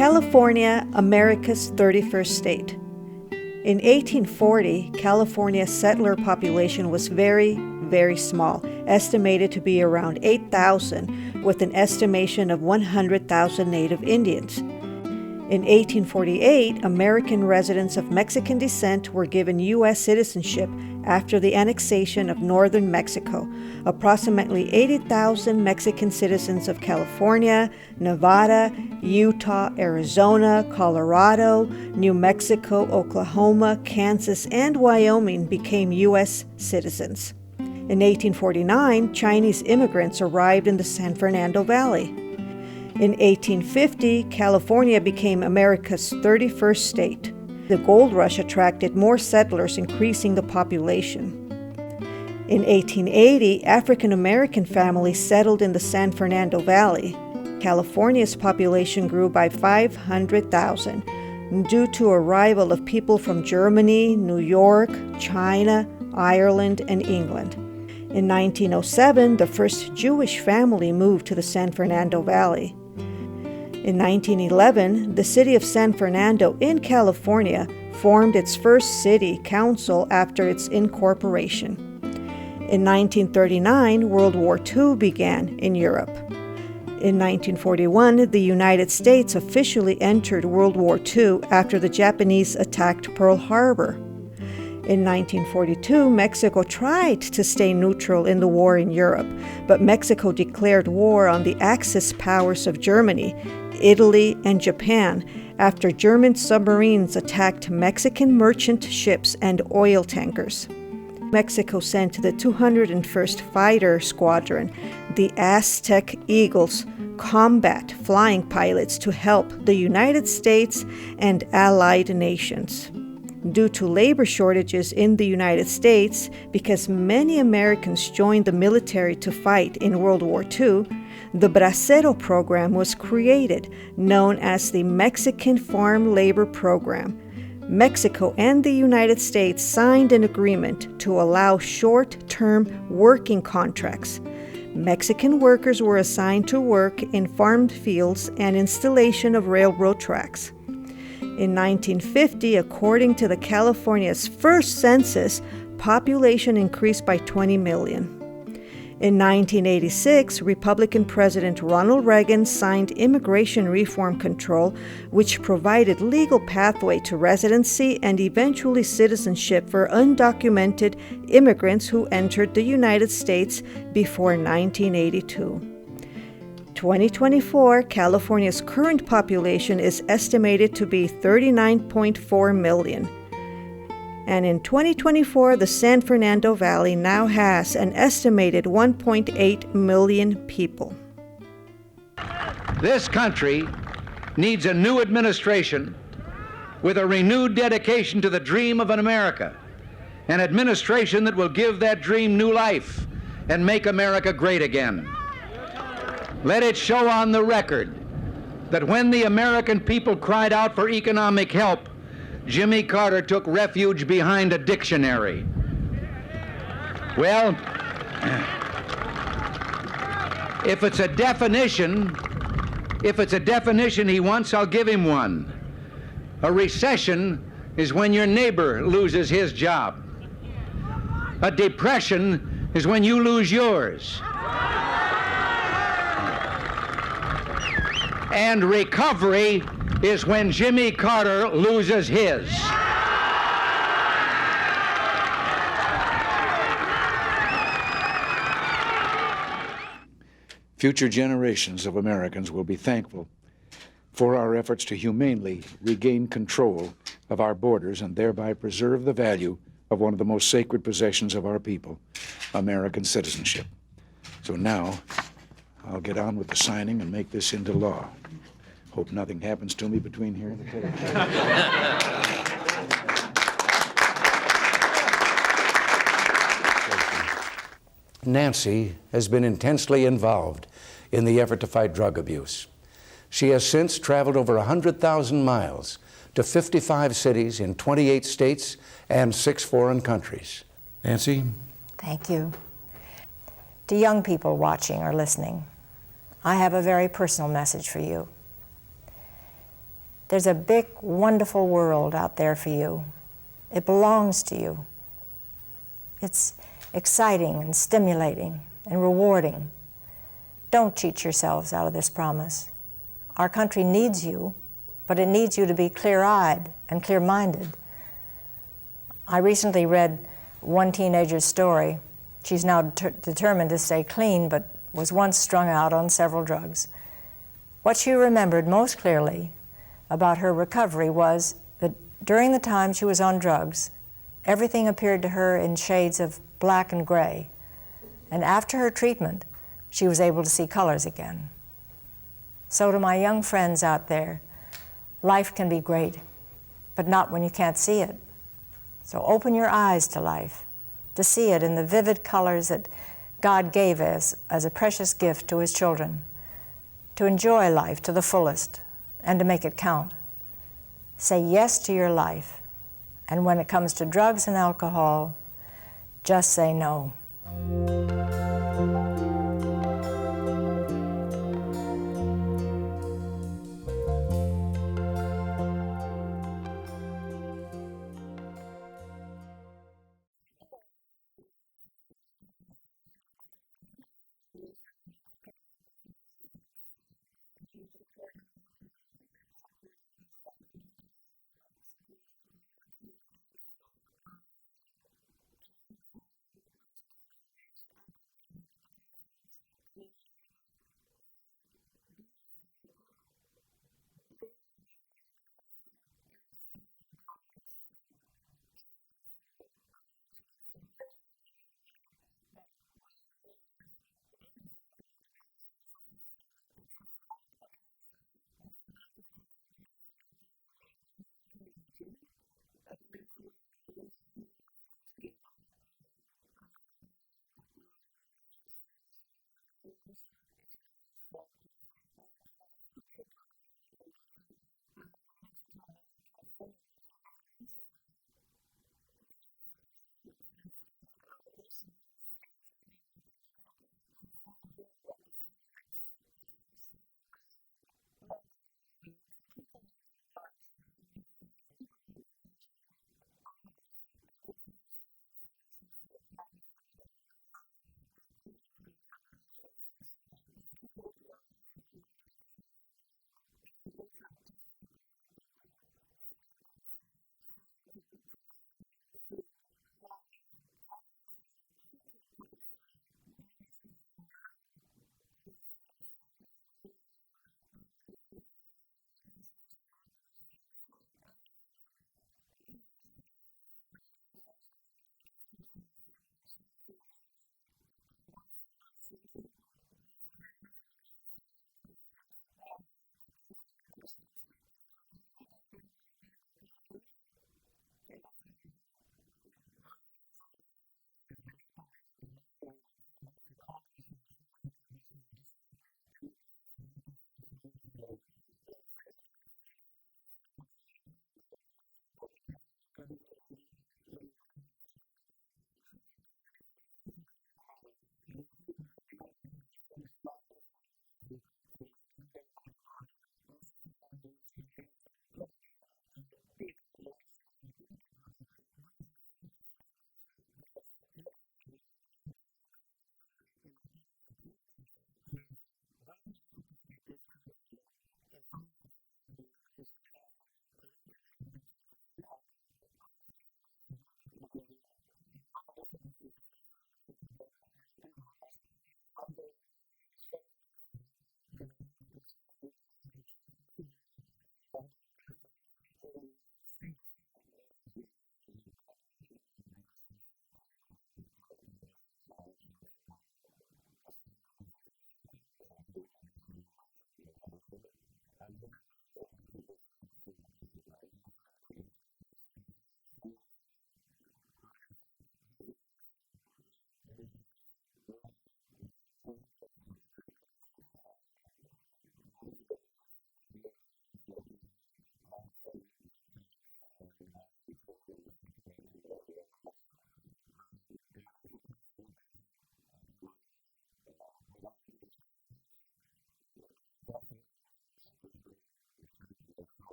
California, America's 31st state. In 1840, California's settler population was very, very small, estimated to be around 8,000, with an estimation of 100,000 native Indians. In 1848, American residents of Mexican descent were given U.S. citizenship after the annexation of northern Mexico. Approximately 80,000 Mexican citizens of California, Nevada, Utah, Arizona, Colorado, New Mexico, Oklahoma, Kansas, and Wyoming became U.S. citizens. In 1849, Chinese immigrants arrived in the San Fernando Valley. In 1850, California became America's 31st state. The gold rush attracted more settlers, increasing the population. In 1880, African American families settled in the San Fernando Valley. California's population grew by 500,000 due to arrival of people from Germany, New York, China, Ireland, and England. In 1907, the first Jewish family moved to the San Fernando Valley. In 1911, the city of San Fernando in California formed its first city council after its incorporation. In 1939, World War II began in Europe. In 1941, the United States officially entered World War II after the Japanese attacked Pearl Harbor. In 1942, Mexico tried to stay neutral in the war in Europe, but Mexico declared war on the Axis powers of Germany, Italy, and Japan after German submarines attacked Mexican merchant ships and oil tankers. Mexico sent the 201st Fighter Squadron, the Aztec Eagles, combat flying pilots to help the United States and allied nations. Due to labor shortages in the United States, because many Americans joined the military to fight in World War II, the Bracero program was created, known as the Mexican Farm Labor Program. Mexico and the United States signed an agreement to allow short-term working contracts. Mexican workers were assigned to work in farmed fields and installation of railroad tracks. In 1950, according to the California's first census, population increased by 20 million. In 1986, Republican President Ronald Reagan signed immigration reform control, which provided legal pathway to residency and eventually citizenship for undocumented immigrants who entered the United States before 1982. 2024, California's current population is estimated to be 39.4 million. And in 2024, the San Fernando Valley now has an estimated 1.8 million people. This country needs a new administration with a renewed dedication to the dream of an America, an administration that will give that dream new life and make America great again. Let it show on the record that when the American people cried out for economic help, Jimmy Carter took refuge behind a dictionary. Well, if it's a definition he wants, I'll give him one. A recession is when your neighbor loses his job. A depression is when you lose yours. And recovery is when Jimmy Carter loses his. Future generations of Americans will be thankful for our efforts to humanely regain control of our borders and thereby preserve the value of one of the most sacred possessions of our people, American citizenship. So now, I'll get on with the signing and make this into law. Hope nothing happens to me between here and the table. Nancy has been intensely involved in the effort to fight drug abuse. She has since traveled over 100,000 miles to 55 cities in 28 states and 6 foreign countries. Nancy? Thank you. To young people watching or listening, I have a very personal message for you. There's a big, wonderful world out there for you. It belongs to you. It's exciting and stimulating and rewarding. Don't cheat yourselves out of this promise. Our country needs you, but it needs you to be clear-eyed and clear-minded. I recently read one teenager's story. She's now determined to stay clean, but was once strung out on several drugs. What she remembered most clearly about her recovery was that during the time she was on drugs, everything appeared to her in shades of black and gray. And after her treatment, she was able to see colors again. So to my young friends out there, life can be great, but not when you can't see it. So open your eyes to life, to see it in the vivid colors that God gave us as a precious gift to His children, to enjoy life to the fullest and to make it count. Say yes to your life, and when it comes to drugs and alcohol, just say no.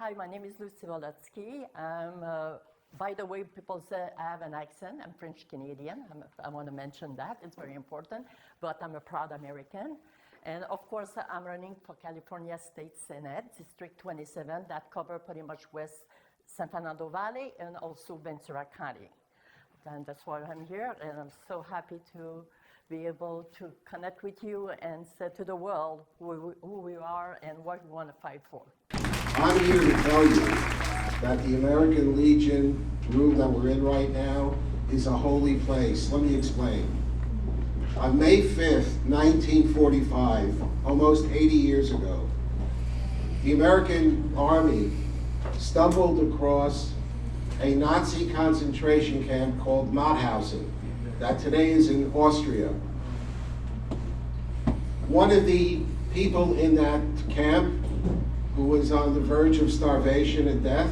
Hi, my name is Lucy Wolotsky. By the way, people say I have an accent. I'm French-Canadian. I want to mention that. It's very important. But I'm a proud American. And of course, I'm running for California State Senate, District 27, that covers pretty much West San Fernando Valley and also Ventura County. And that's why I'm here. And I'm so happy to be able to connect with you and say to the world who we are and what we want to fight for. I'm here to tell you that the American Legion room that we're in right now is a holy place. Let me explain. On May 5th, 1945, almost 80 years ago, the American Army stumbled across a Nazi concentration camp called Mauthausen, that today is in Austria. One of the people in that camp, who was on the verge of starvation and death,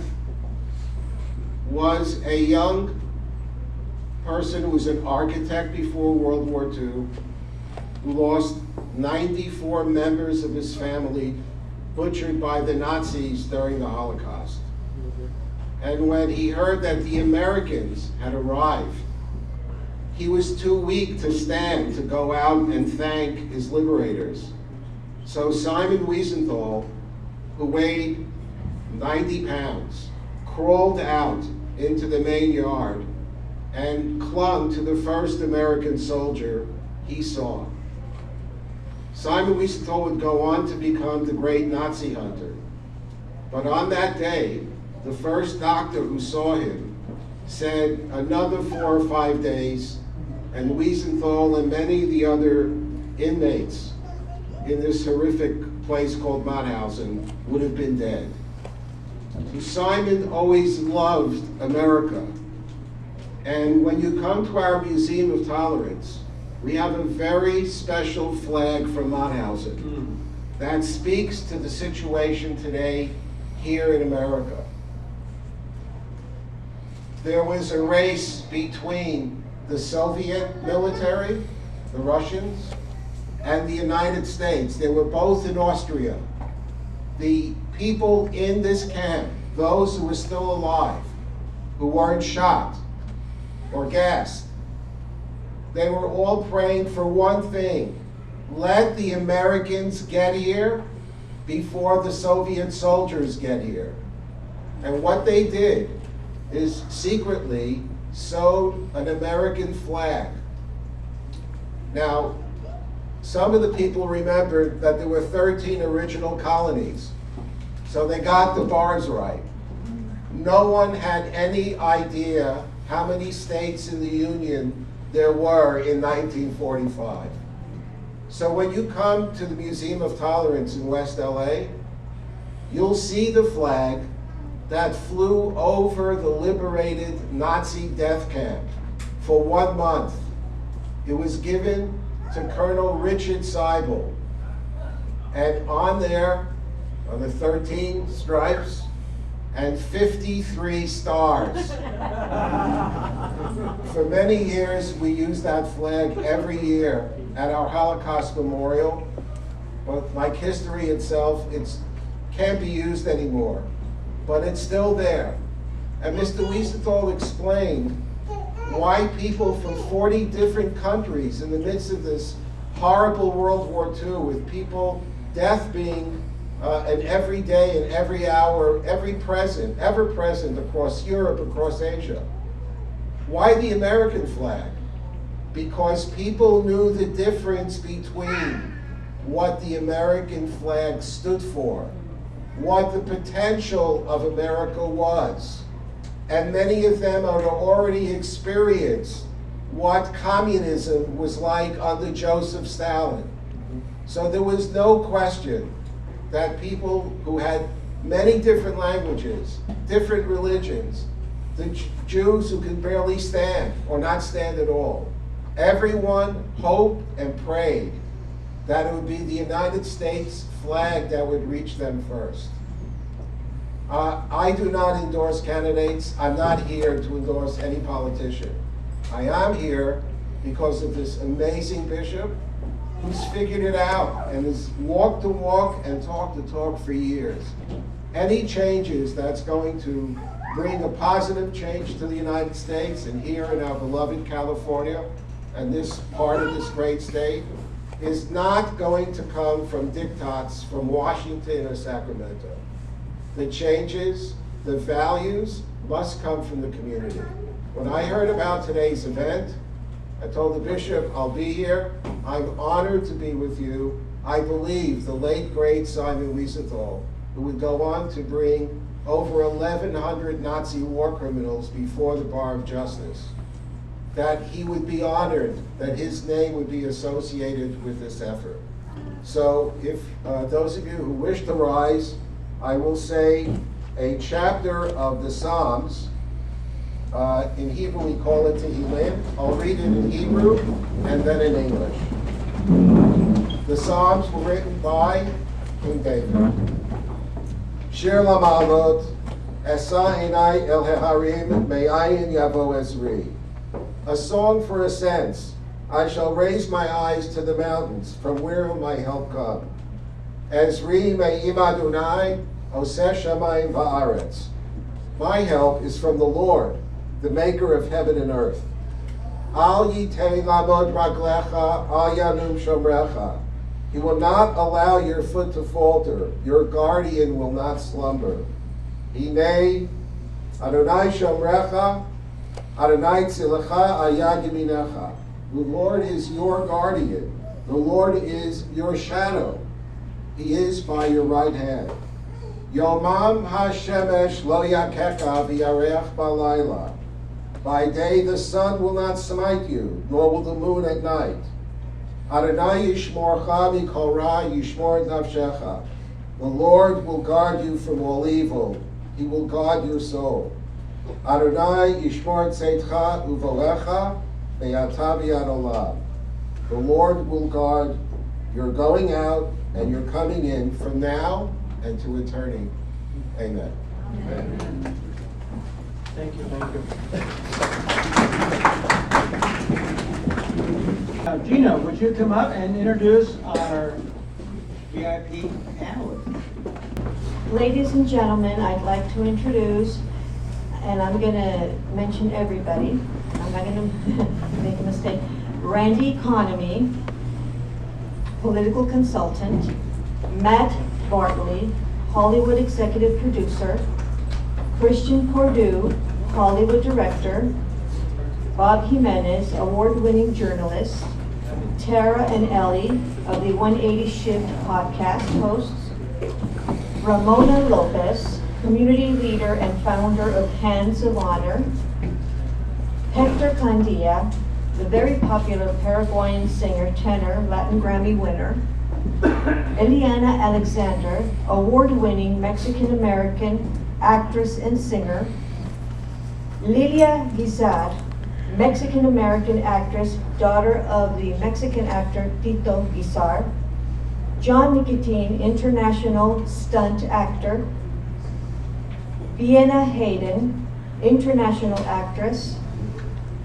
was a young person who was an architect before World War II, who lost 94 members of his family butchered by the Nazis during the Holocaust. And when he heard that the Americans had arrived, he was too weak to stand to go out and thank his liberators. So Simon Wiesenthal, who weighed 90 pounds, crawled out into the main yard and clung to the first American soldier he saw. Simon Wiesenthal would go on to become the great Nazi hunter. But on that day, the first doctor who saw him said another 4 or 5 days, and Wiesenthal and many of the other inmates in this horrific place called Mauthausen would have been dead. So Simon always loved America. And when you come to our Museum of Tolerance, we have a very special flag from Mauthausen that speaks to the situation today here in America. There was a race between the Soviet military, the Russians, and the United States. They were both in Austria. The people in this camp, those who were still alive, who weren't shot or gassed, they were all praying for one thing: let the Americans get here before the Soviet soldiers get here. And what they did is secretly sewed an American flag. Now, some of the people remember that there were 13 original colonies, so they got the bars right. No one had any idea how many states in the Union there were in 1945. So when you come to the Museum of Tolerance in West LA, you'll see the flag that flew over the liberated Nazi death camp for 1 month. It was given to Colonel Richard Seibel. And on there are the 13 stripes and 53 stars. For many years, we used that flag every year at our Holocaust Memorial. But like history itself, it can't be used anymore. But it's still there. And Mr. Wiesenthal explained why people from 40 different countries in the midst of this horrible World War II, with people, death being an every day and every hour, ever present across Europe, across Asia. Why the American flag? Because people knew the difference between what the American flag stood for, what the potential of America was. And many of them had already experienced what communism was like under Joseph Stalin. So there was no question that people who had many different languages, different religions, the Jews who could barely stand or not stand at all, everyone hoped and prayed that it would be the United States flag that would reach them first. I do not endorse candidates. I'm not here to endorse any politician. I am here because of this amazing bishop who's figured it out and has walked the walk and talked the talk for years. any changes that's going to bring a positive change to the United States and here in our beloved California and this part of this great state is not going to come from diktats from Washington or Sacramento. The changes, the values must come from the community. When I heard about today's event, I told the bishop, I'll be here. I'm honored to be with you. I believe the late, great Simon Wiesenthal, who would go on to bring over 1,100 Nazi war criminals before the bar of justice, that he would be honored that his name would be associated with this effort. So if those of you who wish to rise, I will say a chapter of the Psalms. In Hebrew we call it Tehillim. I'll read it in Hebrew and then in English. The Psalms were written by King David. Shir Lamalot, Esa Enai El Heharim, Me'ayin Yavo Ezri. A song for ascents. I shall raise my eyes to the mountains, from where will my help come? Ezri Me'im Adonai, Oseh Shamayim Va'aretz. My help is from the Lord, the maker of heaven and earth. Al Yitei Lamod Raglecha, Al Yanum Shomrecha. He will not allow your foot to falter. Your guardian will not slumber. Hinei Adonai Shomrecha, Adonai Tzilecha Ayad Yaminecha. The Lord is your guardian. The Lord is your shadow. He is by your right hand. Yomam HaShemesh Lo Yakecha V'Yareach Balayla. By day the sun will not smite you, nor will the moon at night. Adonai Yishmorcha Mikol Ra Yishmor Nafshecha. The Lord will guard you from all evil. He will guard your soul. Adonai Yishmor Tzeitcha Uvolecha Ve'ata B'Yad Olam. The Lord will guard your going out and your coming in from now and to eternity. Amen. Amen. Thank you, thank you. Gina, would you come up and introduce our VIP panelists? Ladies and gentlemen, I'd like to introduce, and I'm going to mention everybody. I'm not going to make a mistake. Randy Economy, political consultant. Matt Bartley, Hollywood executive producer. Christian Purdue, Hollywood director. Bob Jimenez, award-winning journalist. Tara and Ellie of the 180 Shift podcast hosts. Ramona Lopez, community leader and founder of Hands of Honor. Hector Candia, the very popular Paraguayan singer, tenor, Latin Grammy winner. Eliana Alexander, award-winning Mexican-American actress and singer. Lilia Guizar, Mexican-American actress, daughter of the Mexican actor Tito Guizar. John Nicotine, international stunt actor. Vienna Hayden, international actress.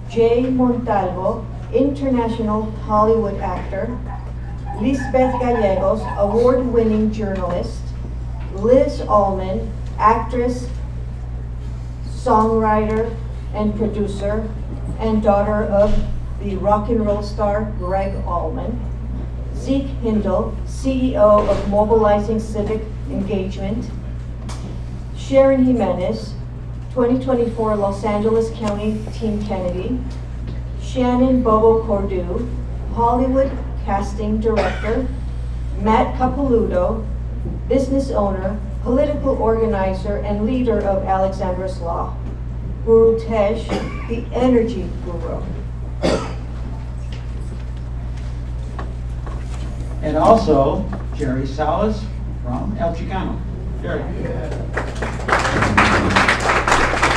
Jay Montalvo, international Hollywood actor. Lisbeth Gallegos, award-winning journalist. Liz Ullman, actress, songwriter, and producer, and daughter of the rock and roll star Greg Allman. Zeke Hindle, CEO of Mobilizing Civic Engagement. Sharon Jimenez, 2024 Los Angeles County Team Kennedy. Shannon Bobo Cordu, Hollywood casting director. Matt Capeludo, business owner, political organizer, and leader of Alexandra's Law. Guru Tesh, the energy guru. And also, Jerry Salas from El Chicano. Jerry.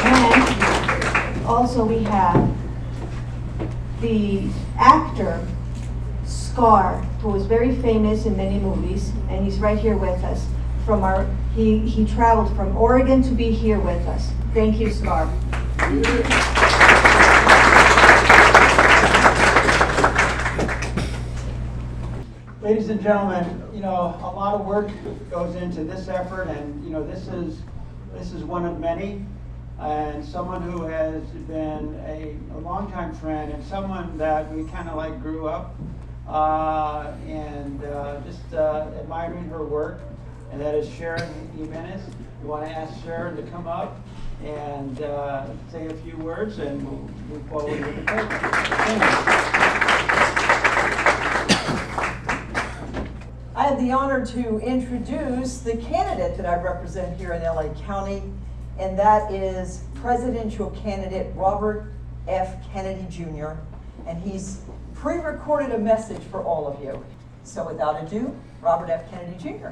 And also we have the actor, Scar, who was very famous in many movies, and he's right here with us. He traveled from Oregon to be here with us. Thank you, Scar. Ladies and gentlemen, you know, a lot of work goes into this effort, and you know, this is one of many, and someone who has been a longtime friend and someone that we kind of like grew up and just admiring her work, and that is Sharon Jimenez. We want to ask Sharon to come up and say a few words, and we'll move forward with the program. I have the honor to introduce the candidate that I represent here in LA County, and that is presidential candidate Robert F. Kennedy Jr., and he's pre-recorded a message for all of you. So without ado, Robert F. Kennedy Jr.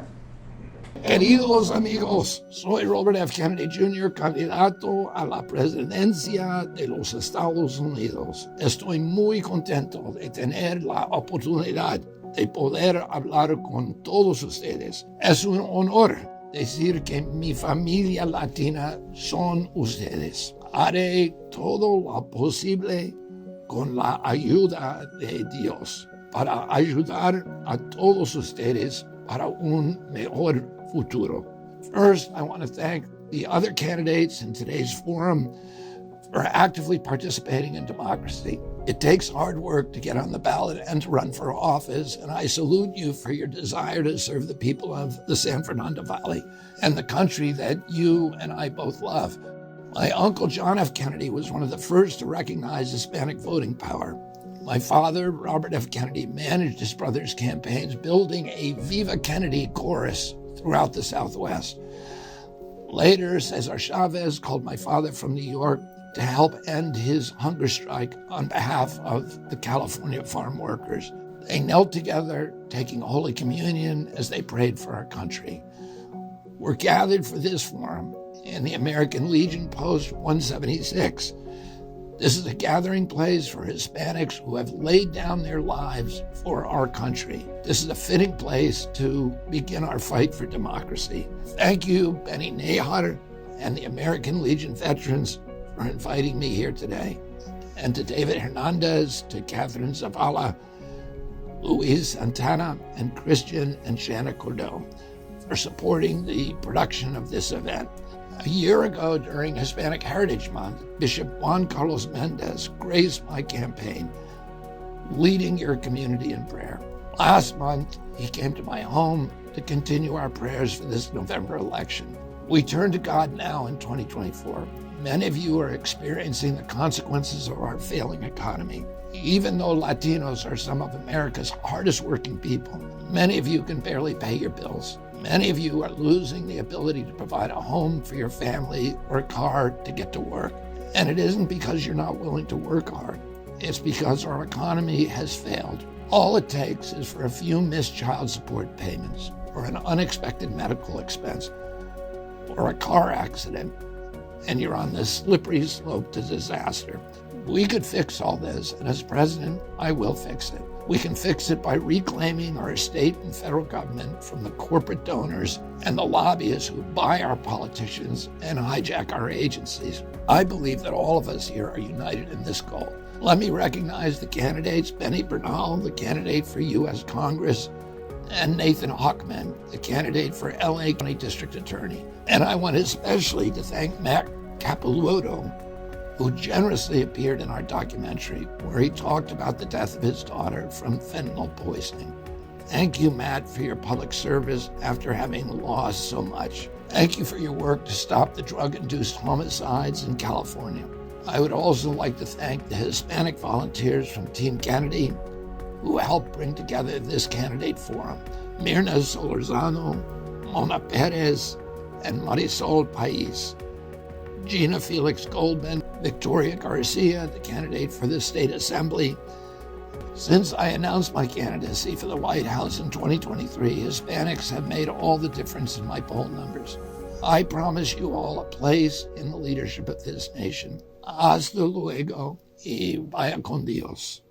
Queridos amigos, soy Robert F. Kennedy Jr., candidato a la presidencia de los Estados Unidos. Estoy muy contento de tener la oportunidad de poder hablar con todos ustedes. Es un honor decir que mi familia latina son ustedes. Haré todo lo posible con la ayuda de Dios para ayudar a todos ustedes para un mejor futuro. First, I want to thank the other candidates in today's forum for actively participating in democracy. It takes hard work to get on the ballot and to run for office, and I salute you for your desire to serve the people of the San Fernando Valley and the country that you and I both love. My uncle John F. Kennedy was one of the first to recognize Hispanic voting power. My father, Robert F. Kennedy, managed his brother's campaigns, building a Viva Kennedy chorus throughout the Southwest. Later, Cesar Chavez called my father from New York to help end his hunger strike on behalf of the California farm workers. They knelt together, taking Holy Communion as they prayed for our country. We're gathered for this forum in the American Legion Post 176. This is a gathering place for Hispanics who have laid down their lives for our country. This is a fitting place to begin our fight for democracy. Thank you, Benny Nahar, and the American Legion veterans for inviting me here today. And to David Hernandez, to Catherine Zavala, Luis Santana, and Christian and Shanna Cordell for supporting the production of this event. A year ago, during Hispanic Heritage Month, Bishop Juan Carlos Mendez graced my campaign, leading your community in prayer. Last month, he came to my home to continue our prayers for this November election. We turn to God now in 2024. Many of you are experiencing the consequences of our failing economy. Even though Latinos are some of America's hardest working people, many of you can barely pay your bills. Many of you are losing the ability to provide a home for your family or a car to get to work. And it isn't because you're not willing to work hard. It's because our economy has failed. All it takes is for a few missed child support payments, or an unexpected medical expense, or a car accident, and you're on this slippery slope to disaster. We could fix all this, and as president, I will fix it. We can fix it by reclaiming our state and federal government from the corporate donors and the lobbyists who buy our politicians and hijack our agencies. I believe that all of us here are united in this goal. Let me recognize the candidates, Benny Bernal, the candidate for U.S. Congress, and Nathan Hochman, the candidate for LA County District Attorney. And I want especially to thank Matt Capelluto, who generously appeared in our documentary where he talked about the death of his daughter from fentanyl poisoning. Thank you, Matt, for your public service after having lost so much. Thank you for your work to stop the drug-induced homicides in California. I would also like to thank the Hispanic volunteers from Team Kennedy who helped bring together this candidate forum. Mirna Solorzano, Mona Perez, and Marisol Pais. Gina Felix Goldman, Victoria Garcia, the candidate for the State Assembly. Since I announced my candidacy for the White House in 2023, Hispanics have made all the difference in my poll numbers. I promise you all a place in the leadership of this nation. Hasta luego y vaya con Dios.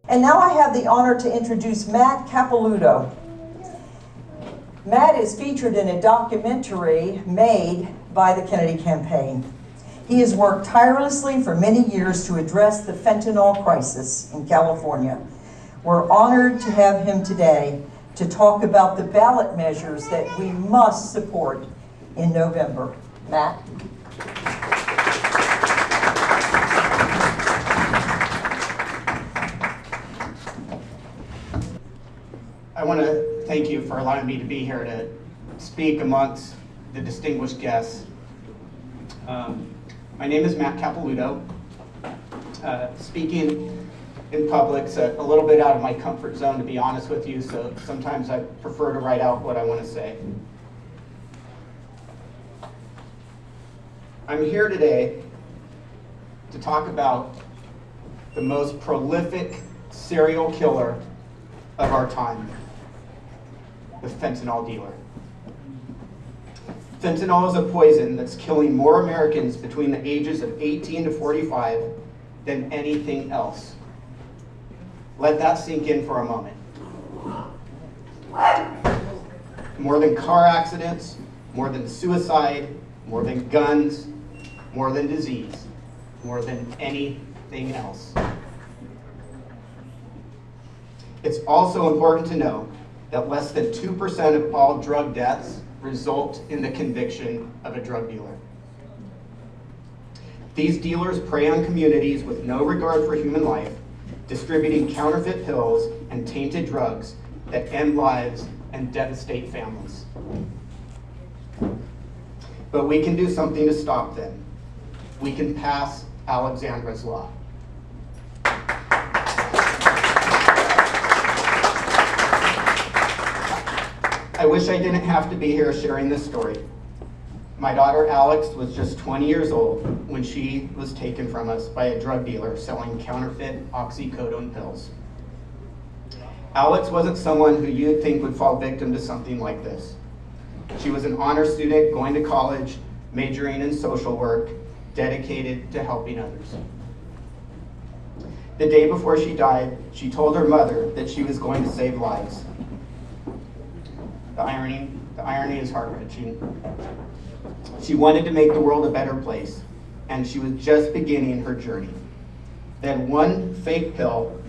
And now I have the honor to introduce Matt Capelluto. Matt is featured in a documentary made by the Kennedy campaign. He has worked tirelessly for many years to address the fentanyl crisis in California. We're honored to have him today to talk about the ballot measures that we must support in November. Matt? I want to thank you for allowing me to be here to speak amongst the distinguished guests. My name is Matt Capilouto. Speaking in public's a little bit out of my comfort zone, to be honest with you, so sometimes I prefer to write out what I want to say. I'm here today to talk about the most prolific serial killer of our time, the fentanyl dealer. Fentanyl is a poison that's killing more Americans between the ages of 18 to 45 than anything else. Let that sink in for a moment. More than car accidents, more than suicide, more than guns, more than disease, more than anything else. It's also important to know that less than 2% of all drug deaths result in the conviction of a drug dealer. These dealers prey on communities with no regard for human life, distributing counterfeit pills and tainted drugs that end lives and devastate families. But we can do something to stop them. We can pass Alexandra's Law. I wish I didn't have to be here sharing this story. My daughter Alex was just 20 years old when she was taken from us by a drug dealer selling counterfeit oxycodone pills. Alex wasn't someone who you'd think would fall victim to something like this. She was an honor student going to college, majoring in social work, dedicated to helping others. The day before she died, she told her mother that she was going to save lives. The irony is heart-wrenching. She wanted to make the world a better place, and she was just beginning her journey. Then one fake pill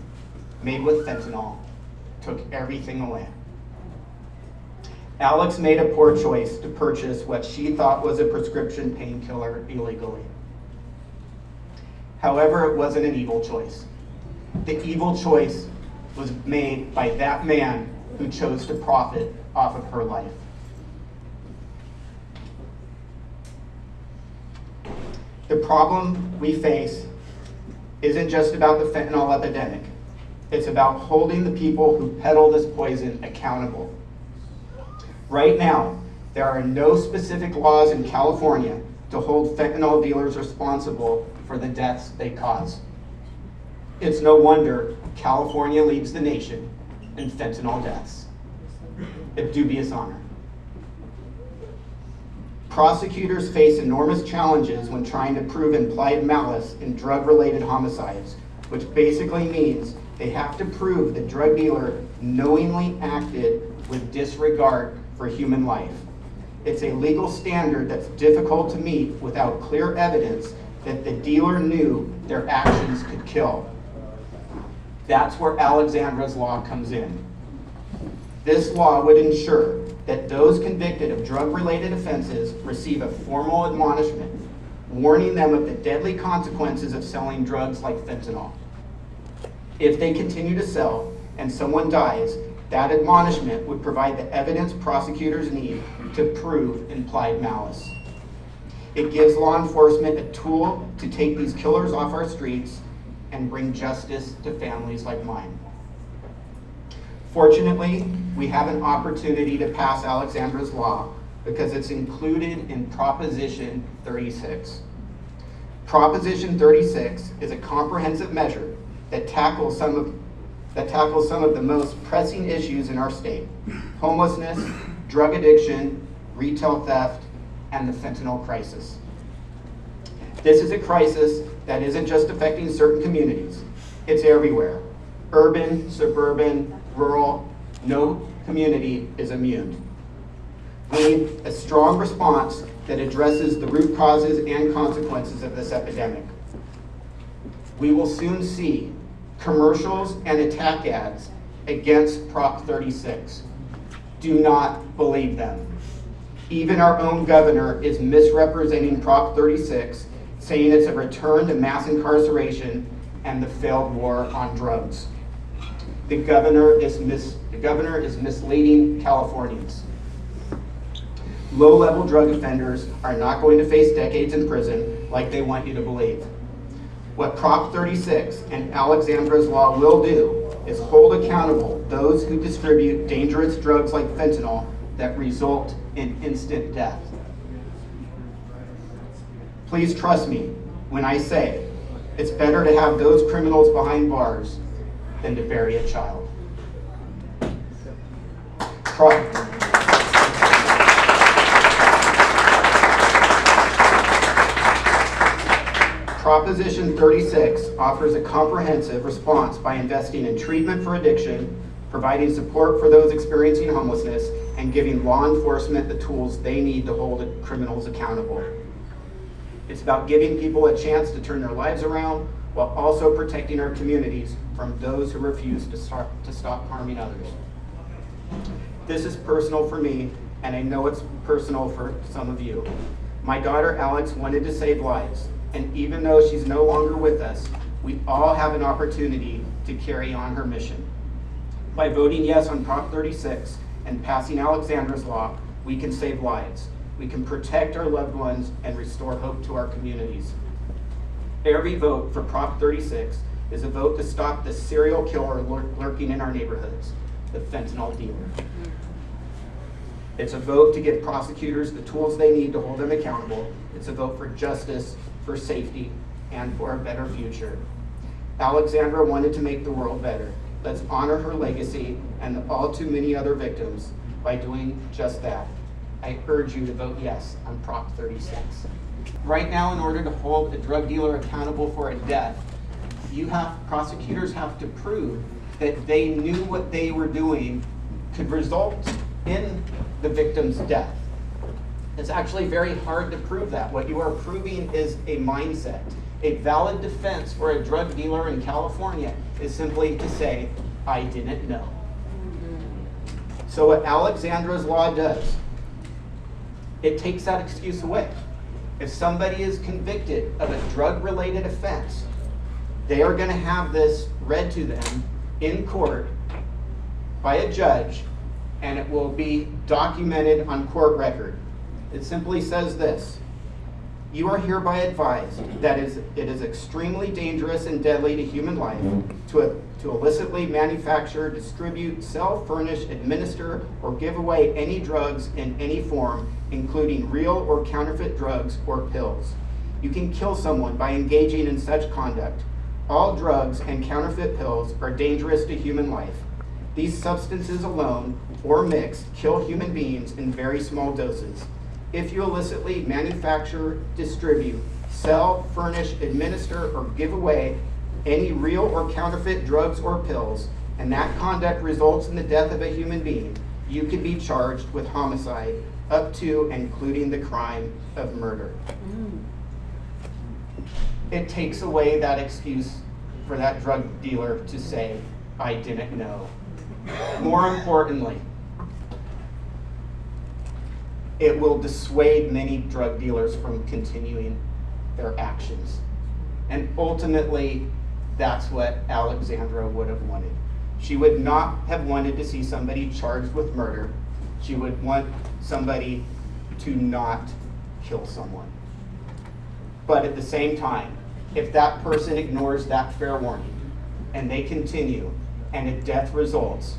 made with fentanyl took everything away. Alex made a poor choice to purchase what she thought was a prescription painkiller illegally. However, it wasn't an evil choice. The evil choice was made by that man who chose to profit off of her life. The problem we face isn't just about the fentanyl epidemic. It's about holding the people who peddle this poison accountable. Right now, there are no specific laws in California to hold fentanyl dealers responsible for the deaths they cause. It's no wonder California leads the nation in fentanyl deaths. A dubious honor. Prosecutors face enormous challenges when trying to prove implied malice in drug-related homicides, which basically means they have to prove the drug dealer knowingly acted with disregard for human life. It's a legal standard that's difficult to meet without clear evidence that the dealer knew their actions could kill. That's where Alexandra's Law comes in. This law would ensure that those convicted of drug-related offenses receive a formal admonishment, warning them of the deadly consequences of selling drugs like fentanyl. If they continue to sell and someone dies, that admonishment would provide the evidence prosecutors need to prove implied malice. It gives law enforcement a tool to take these killers off our streets and bring justice to families like mine. Fortunately, we have an opportunity to pass Alexandra's Law because it's included in Proposition 36. Proposition 36 is a comprehensive measure that tackles some of the most pressing issues in our state: homelessness, drug addiction, retail theft, and the fentanyl crisis. This is a crisis that isn't just affecting certain communities. It's everywhere. Urban, suburban, rural, no community is immune. We need a strong response that addresses the root causes and consequences of this epidemic. We will soon see commercials and attack ads against Prop 36. Do not believe them. Even our own governor is misrepresenting Prop 36, saying it's a return to mass incarceration and the failed war on drugs. The governor is misleading Californians. Low-level drug offenders are not going to face decades in prison like they want you to believe. What Prop 36 and Alexandra's law will do is hold accountable those who distribute dangerous drugs like fentanyl that result in instant death. Please trust me when I say it's better to have those criminals behind bars than to bury a child. Proposition 36 offers a comprehensive response by investing in treatment for addiction, providing support for those experiencing homelessness, and giving law enforcement the tools they need to hold criminals accountable. It's about giving people a chance to turn their lives around while also protecting our communities from those who refuse to stop harming others. This is personal for me, and I know it's personal for some of you. My daughter Alex wanted to save lives, and even though she's no longer with us, we all have an opportunity to carry on her mission. By voting yes on Prop 36 and passing Alexandra's law, we can save lives. We can protect our loved ones and restore hope to our communities. Every vote for Prop 36 is a vote to stop the serial killer lurking in our neighborhoods, the fentanyl dealer. It's a vote to give prosecutors the tools they need to hold them accountable. It's a vote for justice, for safety, and for a better future. Alexandra wanted to make the world better. Let's honor her legacy and all too many other victims by doing just that. I urge you to vote yes on Prop 36. Right now, in order to hold a drug dealer accountable for a death, prosecutors have to prove that they knew what they were doing could result in the victim's death. It's actually very hard to prove that. What you are proving is a mindset. A valid defense for a drug dealer in California is simply to say, I didn't know. So what Alexandra's law does, it takes that excuse away. If somebody is convicted of a drug-related offense, they are going to have this read to them in court by a judge, and it will be documented on court record. It simply says this: you are hereby advised that it is extremely dangerous and deadly to human life to illicitly manufacture, distribute, sell, furnish, administer, or give away any drugs in any form, including real or counterfeit drugs or pills. You can kill someone by engaging in such conduct. All drugs and counterfeit pills are dangerous to human life. These substances alone or mixed kill human beings in very small doses. If you illicitly manufacture, distribute, sell, furnish, administer, or give away any real or counterfeit drugs or pills, and that conduct results in the death of a human being, you could be charged with homicide, up to and including the crime of murder. It takes away that excuse for that drug dealer to say, I didn't know. More importantly, it will dissuade many drug dealers from continuing their actions. And ultimately, that's what Alexandra would have wanted. She would not have wanted to see somebody charged with murder. She would want somebody to not kill someone. But at the same time, if that person ignores that fair warning and they continue and a death results,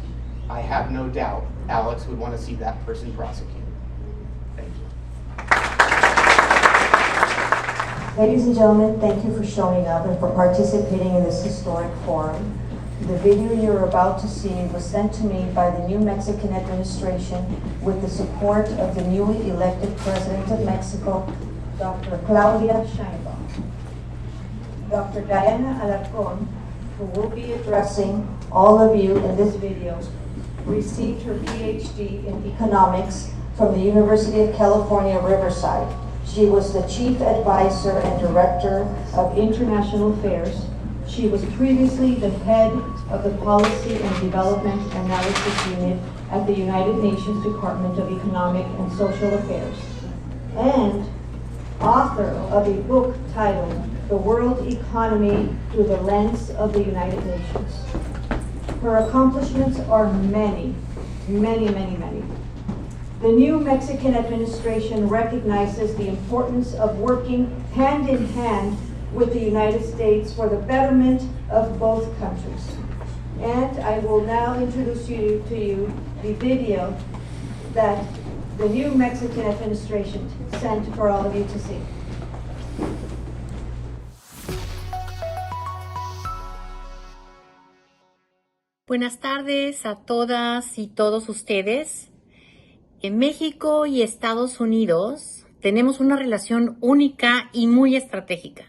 I have no doubt Alex would want to see that person prosecuted. Thank you. Ladies and gentlemen, thank you for showing up and for participating in this historic forum. The video you're about to see was sent to me by the New Mexican administration with the support of the newly elected President of Mexico, Dr. Claudia Sheinbaum. Dr. Diana Alarcón, who will be addressing all of you in this video, received her PhD in economics from the University of California, Riverside. She was the chief advisor and director of international affairs. She was previously the head of the Policy and Development Analysis Unit at the United Nations Department of Economic and Social Affairs, and author of a book titled The World Economy Through the Lens of the United Nations. Her accomplishments are many, many, many, many. The new Mexican administration recognizes the importance of working hand in hand with the United States for the betterment of both countries. And I will now introduce to you the video that the new Mexican administration sent for all of you to see. Buenas tardes a todas y todos ustedes. En México y Estados Unidos tenemos una relación única y muy estratégica.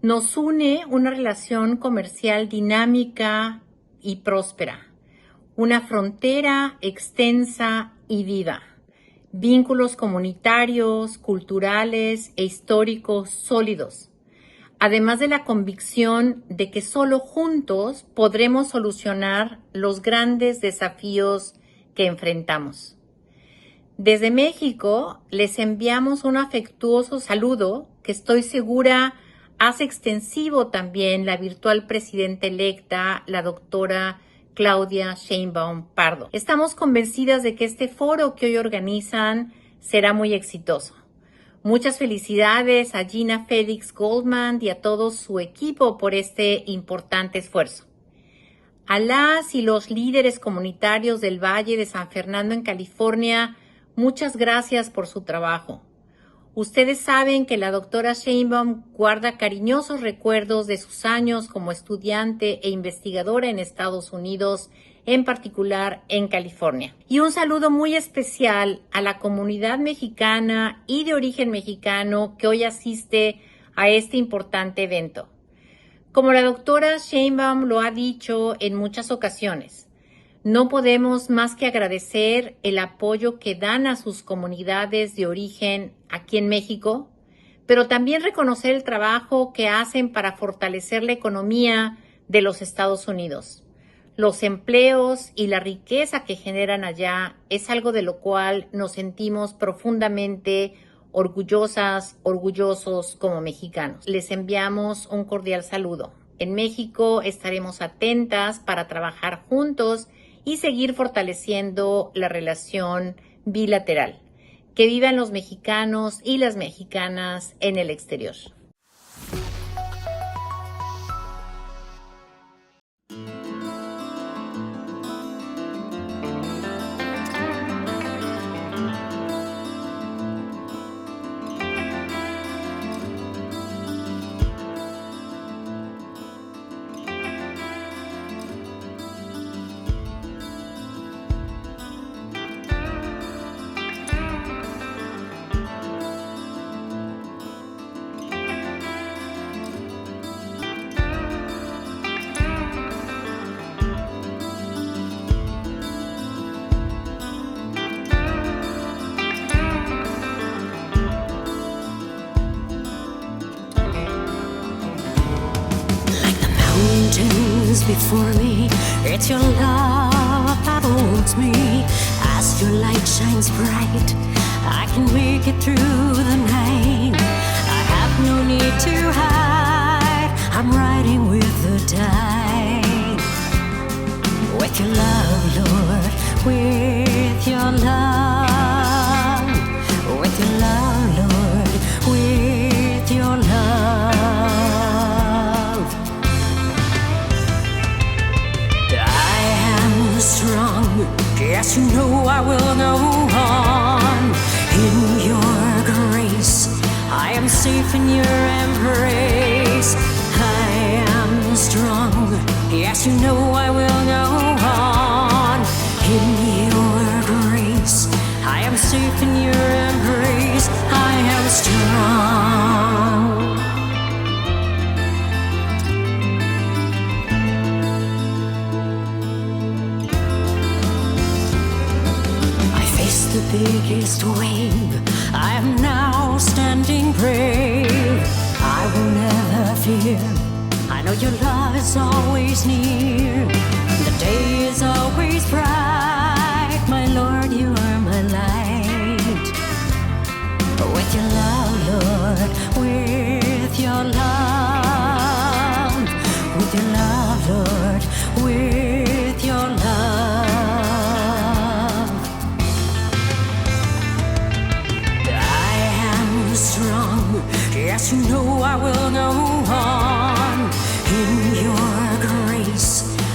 Nos une una relación comercial dinámica y próspera, una frontera extensa y viva, vínculos comunitarios, culturales e históricos sólidos, además de la convicción de que solo juntos podremos solucionar los grandes desafíos que enfrentamos. Desde México les enviamos un afectuoso saludo que estoy segura hace extensivo también la virtual presidenta electa, la doctora Claudia Sheinbaum Pardo. Estamos convencidas de que este foro que hoy organizan será muy exitoso. Muchas felicidades a Gina Félix Goldman y a todo su equipo por este importante esfuerzo. A las y los líderes comunitarios del Valle de San Fernando en California, muchas gracias por su trabajo. Ustedes saben que la doctora Sheinbaum guarda cariñosos recuerdos de sus años como estudiante e investigadora en Estados Unidos, en particular en California. Y un saludo muy especial a la comunidad mexicana y de origen mexicano que hoy asiste a este importante evento. Como la doctora Sheinbaum lo ha dicho en muchas ocasiones, no podemos más que agradecer el apoyo que dan a sus comunidades de origen aquí en México, pero también reconocer el trabajo que hacen para fortalecer la economía de los Estados Unidos. Los empleos y la riqueza que generan allá es algo de lo cual nos sentimos profundamente orgullosos como mexicanos. Les enviamos un cordial saludo. En México estaremos atentas para trabajar juntos y seguir fortaleciendo la relación bilateral. Que vivan los mexicanos y las mexicanas en el exterior. Before me, it's your love that holds me. As your light shines bright, I can make it through the night. I have no need to hide, I'm riding with the tide. With your love, Lord, with your love. With your love, Lord, with your love. Strong, yes, you know I will go on. In your grace, I am safe in your embrace. I am strong, yes, you know I will go on. In your grace, I am safe in your embrace. I am strong. The biggest wave, I am now standing brave. I will never fear, I I know your love is always near. The day is always bright. My Lord, you are my light. With your love, Lord, with your love. With your love, Lord, with your love. I am strong. Yes, you know I will go on. In your grace,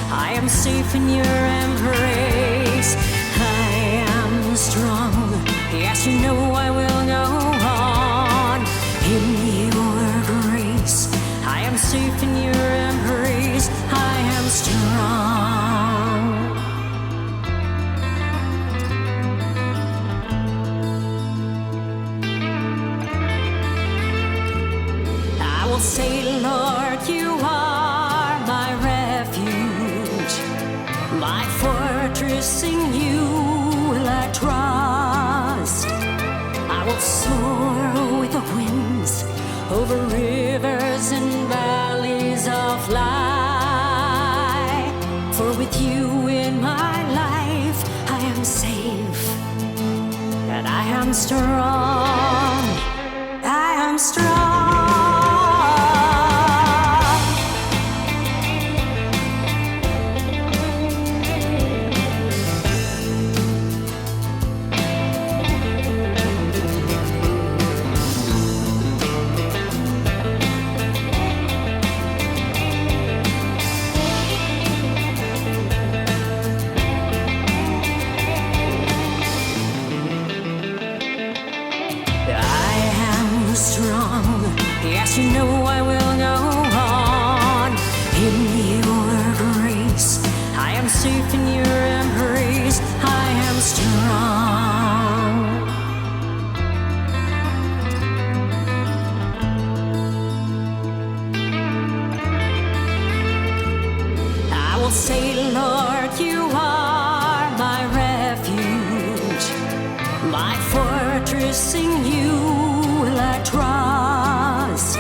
I am safe in your embrace. I am strong. Yes, you know I will go on. In your grace, I am safe in your embrace. I am strong. I will say, Lord, you are my refuge, my fortress. In you will I trust. I will soar with the winds over rivers and valleys. I'll fly, for with you in my life I am safe, and I am strong. I am strong. Yes, you know I will go on. In your grace, I am safe in your embrace. I am strong. I will say, Lord, you are my refuge, my fortress. In you will I trust.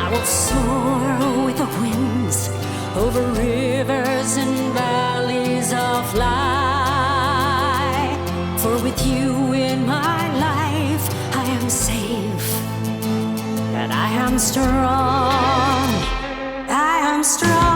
I will soar with the winds over rivers and valleys. I'll fly, for with you in my life I am safe, and I am strong. I am strong.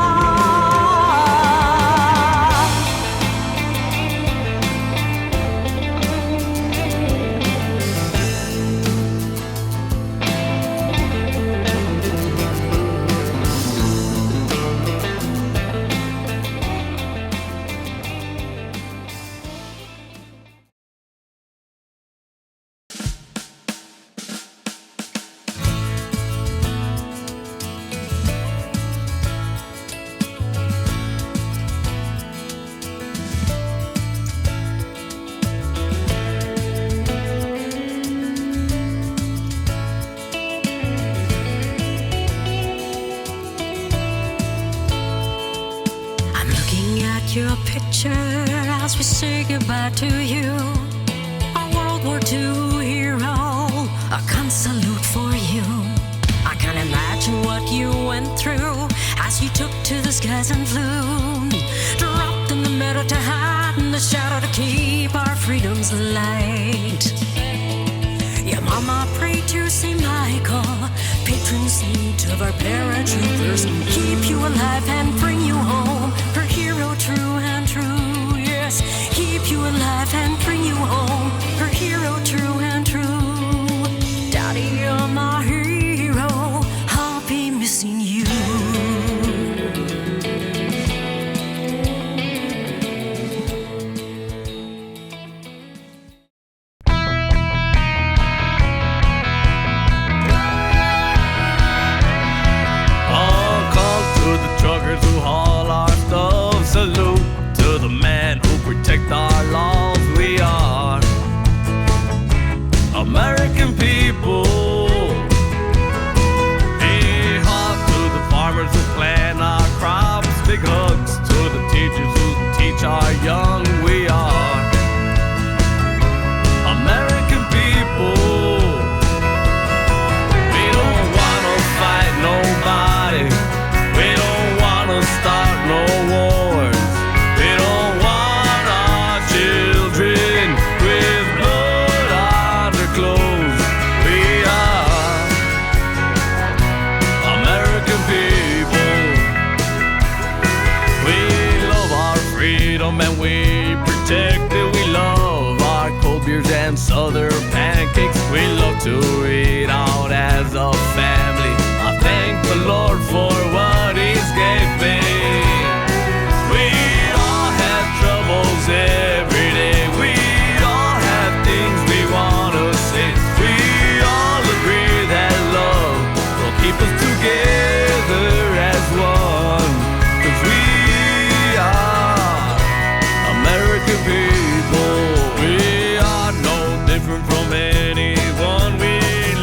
Your picture as we say goodbye to you. A World War II hero, a gun salute for you. I can imagine what you went through as you took to the skies and flew. Dropped in the middle to hide in the shadow to keep our freedoms light. Your mama prayed to St. Michael, patron saint of our paratroopers, keep you alive and bring you home. Her hero, true and true, yes, keep you alive and bring you home. Her hero, true and true. Daddy, you're my hero, I'll be missing you. Who haul our stuff, salute to the man who protect our laws. We are we protect it. We love our cold beers and southern pancakes. We love to eat out as a family. I thank the Lord for what He's gave me. We all have troubles every day. We all have things we want to say. We all agree that love will keep us together as one. 'Cause we are American people. We are no different from anyone. We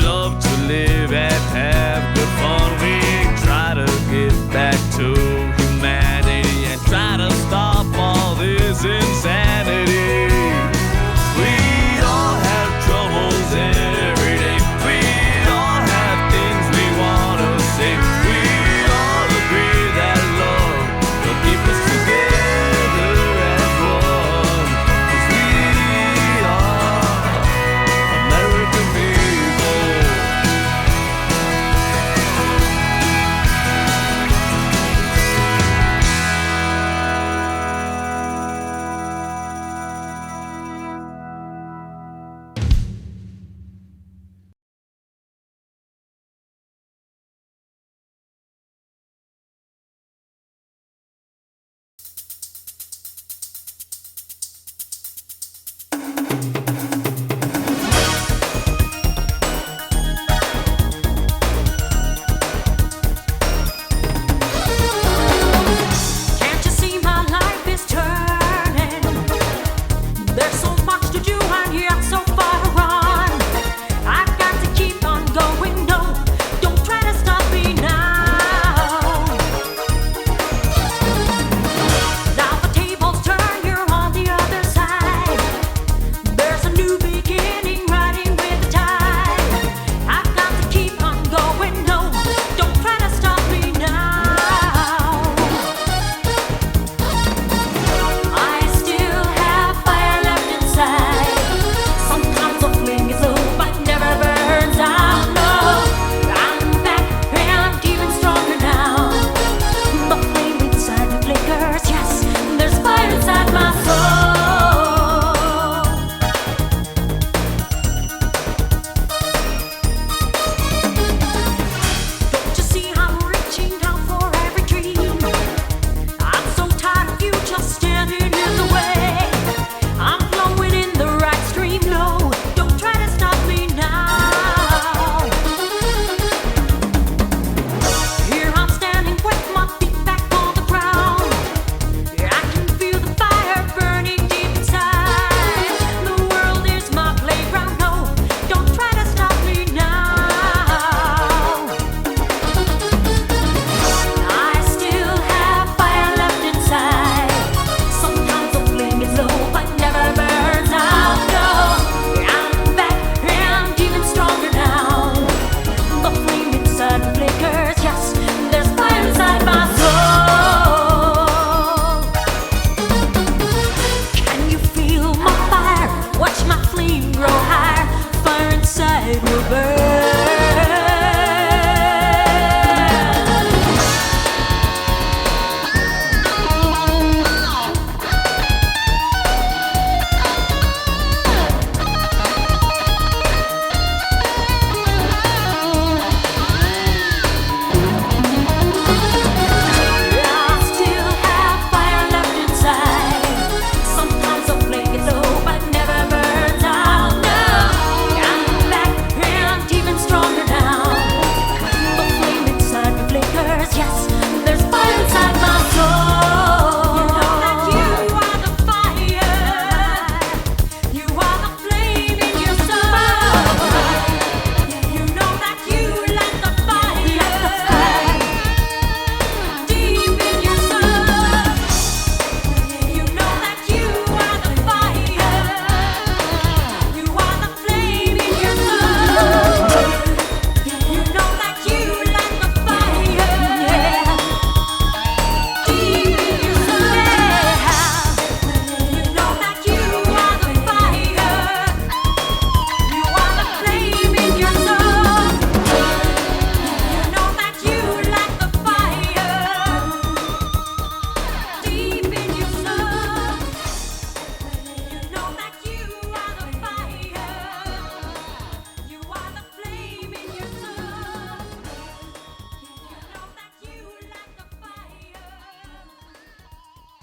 love to live and have good fun. We try to give back to humanity and try to stop all this insanity.